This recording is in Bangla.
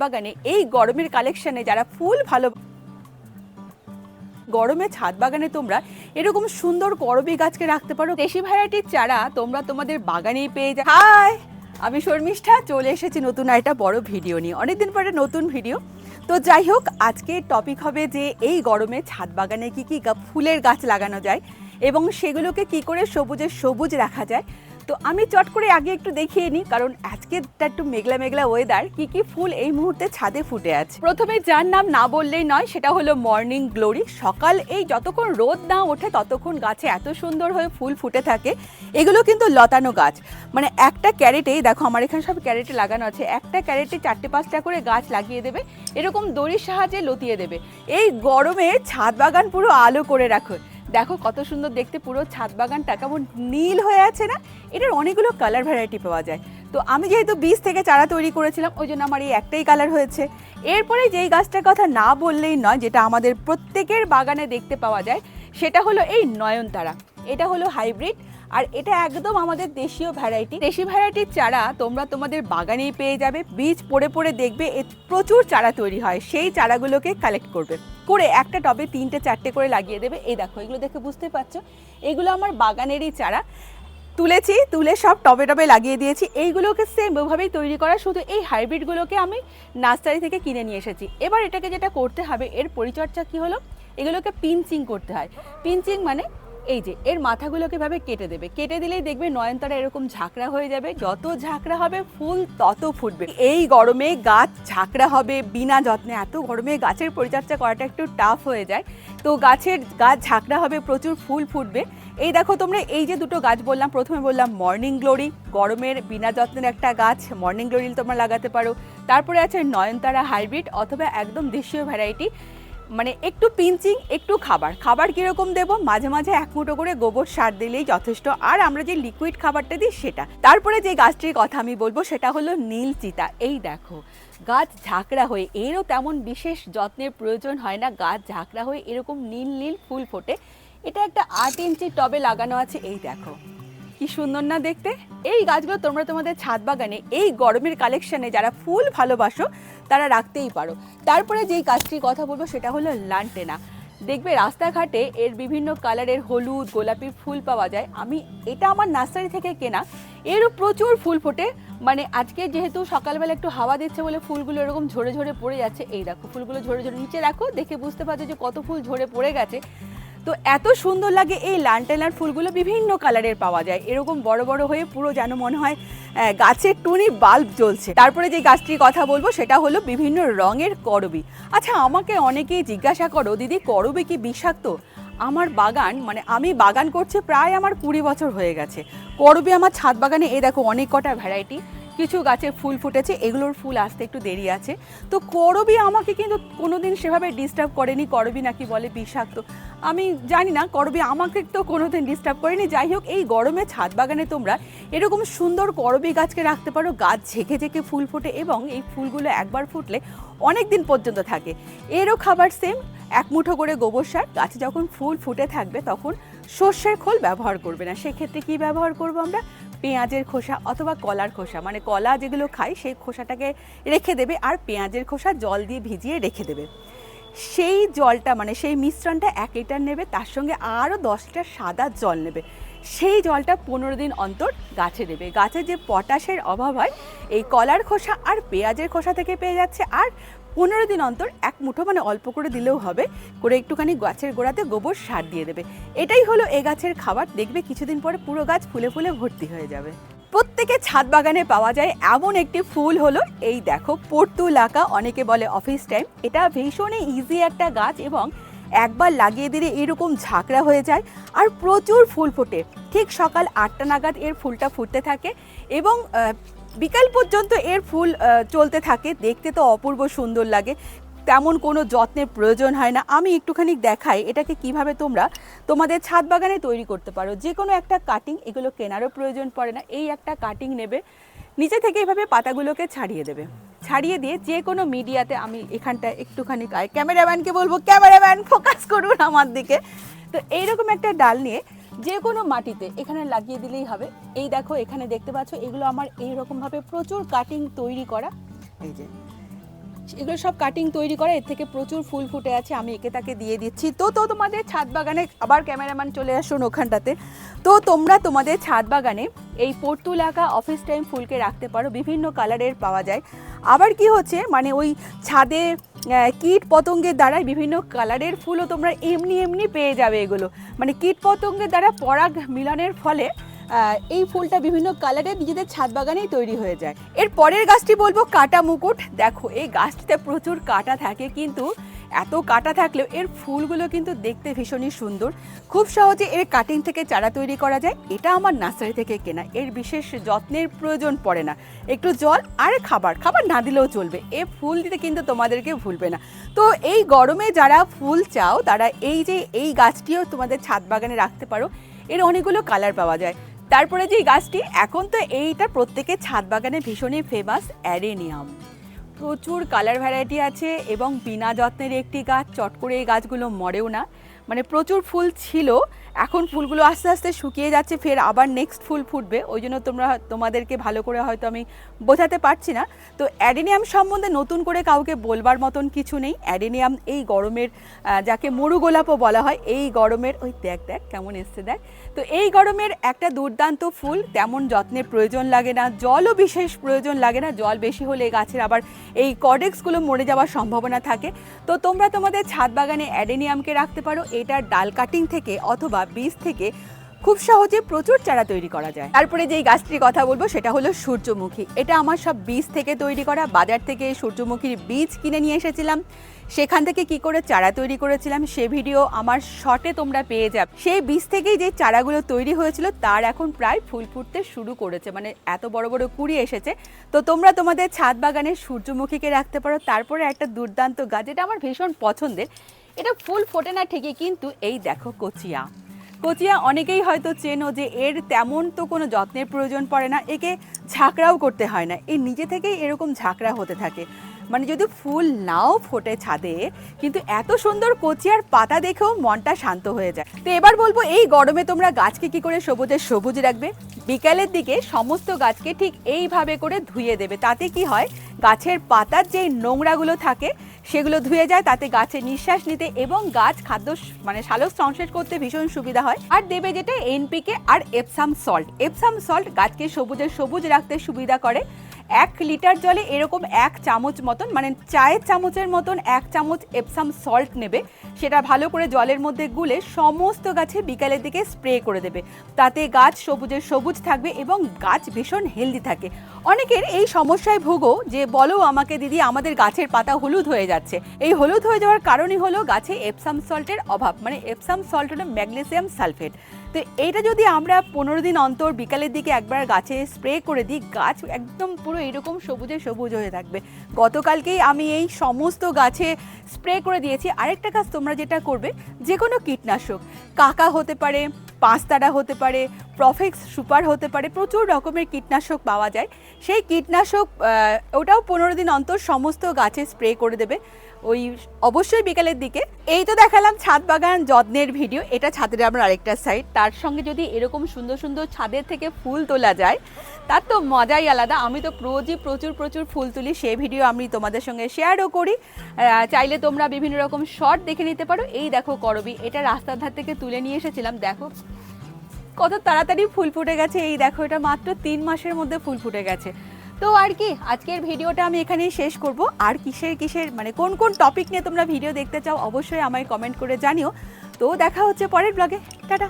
বাগানে এই গরমের কালেকশনে যারা ফুল ভালো, গরমে ছাদ বাগানে তোমরা এরকম সুন্দর করবী গাছকে রাখতে পারো। দেশি ভ্যারাইটির চারা তোমরা তোমাদের বাগানেই পেয়ে যাও। হাই, আমি শর্মিষ্ঠা, চলে এসেছি নতুন একটা বড় ভিডিও নিয়ে, অনেকদিন পরে নতুন ভিডিও। তো যাই হোক, আজকে টপিক হবে যে এই গরমে ছাদ বাগানে কি কি ফুলের গাছ লাগানো যায় এবং সেগুলোকে কি করে সবুজে সবুজ রাখা যায়। তো আমি চট করে আগে একটু দেখিয়ে নিই, কারণ আজকে একটু মেঘলা মেঘলা ওয়েদার, কি কি ফুল এই মুহূর্তে ছাদে ফুটে আছে। প্রথমে যার নাম না বললেই নয়, সেটা হলো মর্নিং গ্লোরি। সকাল এই যতক্ষণ রোদ না ওঠে ততক্ষণ গাছে এত সুন্দর হয়ে ফুল ফুটে থাকে। এগুলো কিন্তু লতানো গাছ, মানে একটা ক্যারেটেই, দেখো আমার এখানে সব ক্যারেটে লাগানো আছে, একটা ক্যারেটে 4-5টা করে গাছ লাগিয়ে দেবে, এরকম দড়ির সাহায্যে লতিয়ে দেবে। এই গরমে ছাদ বাগান পুরো আলো করে রাখো। দেখো কত সুন্দর দেখতে, পুরো ছাদ বাগানটা কেমন নীল হয়ে আছে না। এটার অনেকগুলো কালার ভ্যারাইটি পাওয়া যায়। তো আমি যেহেতু বীজ থেকে চারা তৈরি করেছিলাম, ওই জন্য আমার এই একটাই কালার হয়েছে। এরপরে যেই গাছটার কথা না বললেই নয়, যেটা আমাদের প্রত্যেকের বাগানে দেখতে পাওয়া যায়, সেটা হলো এই নয়নতারা। এটা হলো হাইব্রিড, আর এটা একদম আমাদের দেশীয় ভ্যারাইটি। দেশি ভ্যারাইটির চারা তোমরা তোমাদের বাগানেই পেয়ে যাবে। বীজ পড়ে পড়ে দেখবে প্রচুর চারা তৈরি হয়, সেই চারাগুলোকে কালেক্ট করবে, করে একটা টবে 3-4টে করে লাগিয়ে দেবে। এই দেখো, এগুলো দেখে বুঝতে পারছো, এগুলো আমার বাগানেরই চারা তুলেছি, তুলে সব টবে টবে লাগিয়ে দিয়েছি। এইগুলোকে সেম ওইভাবেই তৈরি করা, শুধু এই হাইব্রিডগুলোকে আমি নার্সারি থেকে কিনে নিয়ে এসেছি। এবার এটাকে যেটা করতে হবে, এর পরিচর্যা কি হলো, এগুলোকে পিঞ্চিং করতে হয়। পিঞ্চিং মানে এই যে এর মাথাগুলোকে এভাবে কেটে দেবে, কেটে দিলেই দেখবে নয়নতারা এরকম ঝাঁকড়া হয়ে যাবে। যত ঝাঁকড়া হবে ফুল তত ফুটবে। এই গরমে গাছ ঝাঁকড়া হবে বিনা যত্নে, এত গরমে গাছের পরিচর্যা করাটা একটু টাফ হয়ে যায়। তো গাছ ঝাঁকড়া হবে, প্রচুর ফুল ফুটবে। এই দেখো তোমরা, এই যে দুটো গাছ বললাম, প্রথমে বললাম মর্নিং গ্লোরি, গরমের বিনা যত্নের একটা গাছ, মর্নিং গ্লোরি তোমরা লাগাতে পারো। তারপরে আছে নয়নতারা হাইব্রিড, অথবা একদম দেশীয় ভ্যারাইটি, মানে একটু পিঞ্চিং, একটু খাবার কীরকম দেবো, মাঝে মাঝে 1 মুঠো করে গোবর সার দিলেই যথেষ্ট, আর আমরা যে লিকুইড খাবারটা দিই সেটা। তারপরে যে গাছটির কথা আমি বলবো সেটা হলো নীল চিতা। এই দেখো, গাছ ঝাঁকড়া হয়ে, এরও তেমন বিশেষ যত্নের প্রয়োজন হয় না, গাছ ঝাঁকড়া হয়ে এরকম নীল নীল ফুল ফোটে। এটা একটা 8 ইঞ্চি টবে লাগানো আছে। এই দেখো কি সুন্দর না দেখতে। এই গাছগুলো তোমরা তোমাদের ছাদ বাগানে এই গরমের কালেকশনে যারা ফুল ভালোবাসো তারা রাখতেই পারো। তারপরে যেই গাছটির কথা বলবো সেটা হলো লান্টেনা। দেখবে রাস্তাঘাটে এর বিভিন্ন কালারের হলুদ গোলাপি ফুল পাওয়া যায়। এটা আমার নার্সারি থেকে কেনা, এরও প্রচুর ফুল ফোটে। মানে আজকে যেহেতু সকালবেলা একটু হাওয়া দিচ্ছে বলে ফুলগুলো এরকম ঝরে ঝরে পড়ে যাচ্ছে। এই দেখো ফুলগুলো ঝরে ঝরে, নিচে রাখো, দেখে বুঝতে পারছো যে কত ফুল ঝরে পড়ে গেছে। তো এত সুন্দর লাগে। এই লান্টেনার ফুলগুলো বিভিন্ন কালারের পাওয়া যায়, এরকম বড় বড় হয়ে পুরো যেন মনে হয় গাছের টুনি বাল্ব জ্বলছে। তারপরে যে গাছটির কথা বলবো সেটা হলো বিভিন্ন রঙের করবী। আচ্ছা, আমাকে অনেকেই জিজ্ঞাসা করো, দিদি করবী কি বিষাক্ত? আমার বাগান, মানে আমি বাগান করছি প্রায় আমার 20 বছর হয়ে গেছে। করবী আমার ছাদ বাগানে এই দেখো অনেক কটা ভ্যারাইটি, কিছু গাছে ফুল ফুটেছে, এগুলোর ফুল আসতে একটু দেরি আছে। তো করবী আমাকে কিন্তু কোনোদিন সেভাবে ডিস্টার্ব করেনি। করবী নাকি বলে বিষাক্ত, আমি জানি না, করবী আমাকে তো কোনোদিন ডিস্টার্ব করেনি। যাই হোক, এই গরমে ছাদ বাগানে তোমরা এরকম সুন্দর করবী গাছকে রাখতে পারো, গাছ ঝেঁকে ঝেঁকে ফুল ফোটে এবং এই ফুলগুলো একবার ফুটলে অনেক দিন পর্যন্ত থাকে। এরও খাবার সেম, 1 মুঠো করে গোবর সার। গাছে যখন ফুল ফুটে থাকবে তখন সর্ষের খোল ব্যবহার করবে না, সেক্ষেত্রে কি ব্যবহার করবো আমরা, পেঁয়াজের খোসা অথবা কলার খোসা, মানে কলা যেগুলো খাই সেই খোসাটাকে রেখে দেবে, আর পেঁয়াজের খোসা জল দিয়ে ভিজিয়ে রেখে দেবে। সেই জলটা, মানে সেই মিশ্রণটা 1 লিটার নেবে, তার সঙ্গে আরও 10 লিটার সাদা জল নেবে। সেই জলটা 15 দিন অন্তর গাছে দেবে। গাছে যে পটাশের অভাব হয় এই কলার খোসা আর পেঁয়াজের খোসা থেকে পেয়ে যাচ্ছে। আর 15 দিন অন্তর 1 মুঠো, মানে অল্প করে দিলেও হবে, করে একটুখানি গাছের গোড়াতে গোবর সার দিয়ে দেবে। এটাই হলো এ গাছের খাবার। দেখবে কিছুদিন পরে পুরো গাছ ফুলে ফুলে ভর্তি হয়ে যাবে। প্রত্যেকের ছাদ বাগানে পাওয়া যায় এমন একটি ফুল হলো এই দেখো পর্তুলাকা, অনেকে বলে অফিস টাইম। এটা ভীষণই ইজি একটা গাছ এবং একবার লাগিয়ে দিলে এরকম ঝাঁকড়া হয়ে যায় আর প্রচুর ফুল ফোটে। ঠিক সকাল 8টা নাগাদ এর ফুলটা ফুটতে থাকে এবং বিকাল পর্যন্ত এর ফুল চলতে থাকে। দেখতে তো অপূর্ব সুন্দর লাগে, তেমন কোনো যত্নের প্রয়োজন হয় না। আমি একটুখানি দেখাই এটাকে কিভাবে তোমরা তোমাদের ছাদ বাগানে তৈরি করতে পারো। যে কোনো একটা কাটিং, এগুলো কেনারও প্রয়োজন পড়ে না, এই একটা কাটিং নেবে, নিচে থেকে এইভাবে পাতাগুলোকে ছাড়িয়ে দেবে, ছাড়িয়ে দিয়ে যে কোনো মিডিয়াতে, আমি এখানটা একটুখানি ক্যামেরাম্যানকে বলবো ক্যামেরাম্যান ফোকাস করুন আমার দিকে। তো এইরকম একটা ডাল নিয়ে যে কোনো মাটিতে এখানে লাগিয়ে দিলেই হবে। এই দেখো এখানে দেখতে পাচ্ছ, এগুলো আমার এইরকমভাবে প্রচুর কাটিং তৈরি করা। এই যে এগুলো সব কাটিং তৈরি করা, এর থেকে প্রচুর ফুল ফুটে আছে, আমি একে তাকে দিয়ে দিচ্ছি। তো তোমাদের ছাদ বাগানে আবার ক্যামেরাম্যান চলে আসুন ওখানটাতে। তো তোমরা তোমাদের ছাদ বাগানে এই পর্তুলাকা অফিস টাইম ফুলকে রাখতে পারো, বিভিন্ন কালারের পাওয়া যায়। আবার কি হচ্ছে মানে ওই ছাদে কীট পতঙ্গের দ্বারা বিভিন্ন কালারের ফুলও তোমরা এমনি পেয়ে যাবে। এগুলো মানে কীট পতঙ্গের দ্বারা পরাগ মিলনের ফলে এই ফুলটা বিভিন্ন কালারের নিজেদের ছাদ বাগানেই তৈরি হয়ে যায়। এর পরের গাছটি বলবো কাটা মুকুট। দেখো এই গাছটিতে প্রচুর কাটা থাকে, কিন্তু এত কাটা থাকলেও এর ফুলগুলো কিন্তু দেখতে ভীষণই সুন্দর। খুব সহজে এর কাটিং থেকে চারা তৈরি করা যায়। এটা আমার নার্সারি থেকে কেনা, এর বিশেষ যত্নের প্রয়োজন পড়ে না, একটু জল আর খাবার না দিলেও চলবে। এ ফুল দিতে কিন্তু তোমাদেরকে ভুলবে না। তো এই গরমে যারা ফুল চাও তারা এই গাছটিও তোমাদের ছাদ বাগানে রাখতে পারো। এর অনেকগুলো কালার পাওয়া যায়। তারপরে যে গাছটি এখন তো এইটা প্রত্যেকের ছাদ বাগানে ভীষণই ফেমাস, অ্যাডেনিয়াম। প্রচুর কালার ভ্যারাইটি আছে এবং বিনা যত্নের একটি গাছ, চট করে এই গাছগুলো মরেও না। মানে প্রচুর ফুল ছিল, এখন ফুলগুলো আস্তে আস্তে শুকিয়ে যাচ্ছে, ফের আবার নেক্সট ফুল ফুটবে। ওই জন্য তোমাদেরকে ভালো করে হয়তো আমি বোঝাতে পারছি না। তো অ্যাডেনিয়াম সম্বন্ধে নতুন করে কাউকে বলবার মতন কিছু নেই। অ্যাডেনিয়াম এই গরমের, যাকে মরু গোলাপও বলা হয়, এই গরমের ওই দেখ কেমন এসছে দেখ। তো এই গরমের একটা দুর্দান্ত ফুল, তেমন যত্নের প্রয়োজন লাগে না, জলও বিশেষ প্রয়োজন লাগে না। জল বেশি হলে গাছের আবার এই কর্ডেক্সগুলো মরে যাওয়ার সম্ভাবনা থাকে। তো তোমরা তোমাদের ছাদ বাগানে অ্যাডেনিয়ামকে রাখতে পারো। এটার ডাল কাটিং থেকে অথবা বীজ থেকে খুব সহজে প্রচুর চারা তৈরি করা যায়। তারপরে যেই গাছটির কথা বলবো সেটা হলো সূর্যমুখী। এটা আমার সব বীজ থেকে তৈরি করা। বাজার থেকে সূর্যমুখীর বীজ কিনে নিয়ে এসেছিলাম, সেখান থেকে কি করে চারা তৈরি করেছিলাম সে ভিডিও আমার শর্টে তোমরা পেয়ে যাবে। সেই বীজ থেকেই যে চারাগুলো তৈরি হয়েছিল তার এখন প্রায় ফুল ফুটতে শুরু করেছে, মানে এত বড় বড় কুড়ি এসেছে। তো তোমরা তোমাদের ছাদ বাগানে সূর্যমুখীকে রাখতে পারো। তারপরে একটা দুর্দান্ত গাছ, এটা আমার ভীষণ পছন্দের। এটা ফুল ফোটে না ঠিকই, কিন্তু এই দেখো কচিয়া। অনেকেই হয়তো চেনো যে এর তেমন তো কোনো যত্নের প্রয়োজন পড়ে না, একে ঝাঁকড়াও করতে হয় না, এই নিজে থেকেই এরকম ঝাঁকড়া হতে থাকে। মানে যদি ফুল নাও ফোটে ছাদে, কিন্তু এত সুন্দর কচিয়ার পাতা দেখেও মনটা শান্ত হয়ে যায়। তো এবার বলবো এই গরমে তোমরা গাছকে কি করে সবুজ রাখবে। বিকালের দিকে সমস্ত গাছকে ঠিক এইভাবে করে ধুয়ে দেবে। তাতে কি হয়, গাছের পাতার যে নোংরাগুলো থাকে সেগুলো ধুয়ে যায়, তাতে গাছের নিঃশ্বাস নিতে এবং গাছ খাদ্য মানে সালোক সংশ্লেষ করতে ভীষণ সুবিধা হয়। আর দেবে যেটা এনপিকে আর এপসাম সল্ট গাছকে সবুজ রাখতে সুবিধা করে। 1 লিটার জলে এরকম 1 চামচ মতন, মানে চায়ের চামচের মতন 1 চামচ এপসাম সল্ট নেবে, সেটা ভালো করে জলের মধ্যে গুলে সমস্ত গাছে বিকালের দিকে স্প্রে করে দেবে। তাতে গাছ সবুজ থাকবে এবং গাছ ভীষণ হেলদি থাকে। অনেকের এই সমস্যায় ভোগো যে বলো আমাকে দিদি আমাদের গাছের পাতা হলুদ হয়ে যাচ্ছে। এই হলুদ হয়ে যাওয়ার কারণই হলো গাছে এপসাম সল্টের অভাব। মানে এপসাম সল্ট হলো ম্যাগনেসিয়াম সালফেট। তো এইটা যদি আমরা 15 দিন অন্তর বিকালের দিকে একবার গাছে স্প্রে করে দিই, গাছ একদম পুরো এরকম সবুজ হয়ে থাকবে। গতকালকেই আমি এই সমস্ত গাছে স্প্রে করে দিয়েছি। আরেকটা কাজ তোমরা যেটা করবে, যে কোনো কীটনাশক, কাকা হতে পারে, পাঁচতারা হতে পারে, প্রফেক্স সুপার হতে পারে, প্রচুর রকমের কীটনাশক পাওয়া যায়। সেই কীটনাশক ওটাও 15 দিন অন্তর সমস্ত গাছে স্প্রে করে দেবে, ওই অবশ্যই বিকালের দিকে। এই তো দেখালাম ছাদ বাগান যত্নের ভিডিও, এটা ছাদের আমার আরেকটা সাইড। তার সঙ্গে যদি এরকম সুন্দর ছাদের থেকে ফুল তোলা যায় তার তো মজাই আলাদা। আমি তো রোজই প্রচুর ফুল তুলি, সেই ভিডিও আমি তোমাদের সঙ্গে শেয়ারও করি। চাইলে তোমরা বিভিন্ন রকম শর্ট দেখে নিতে পারো। এই দেখো করবী, এটা রাস্তার ধার থেকে তুলে নিয়ে এসেছিলাম, দেখো কত তাড়াতাড়ি ফুল ফুটে গেছে। এই দেখো এটা মাত্র 3 মাসের মধ্যে ফুল ফুটে গেছে। তো আর কি, আজকের ভিডিওটা আমি এখানেই শেষ করব। আর কিসের মানে কোন টপিক নিয়ে তোমরা ভিডিও দেখতে চাও অবশ্যই আমায় কমেন্ট করে জানিও। তো দেখা হচ্ছে পরের ব্লগে, টাটা।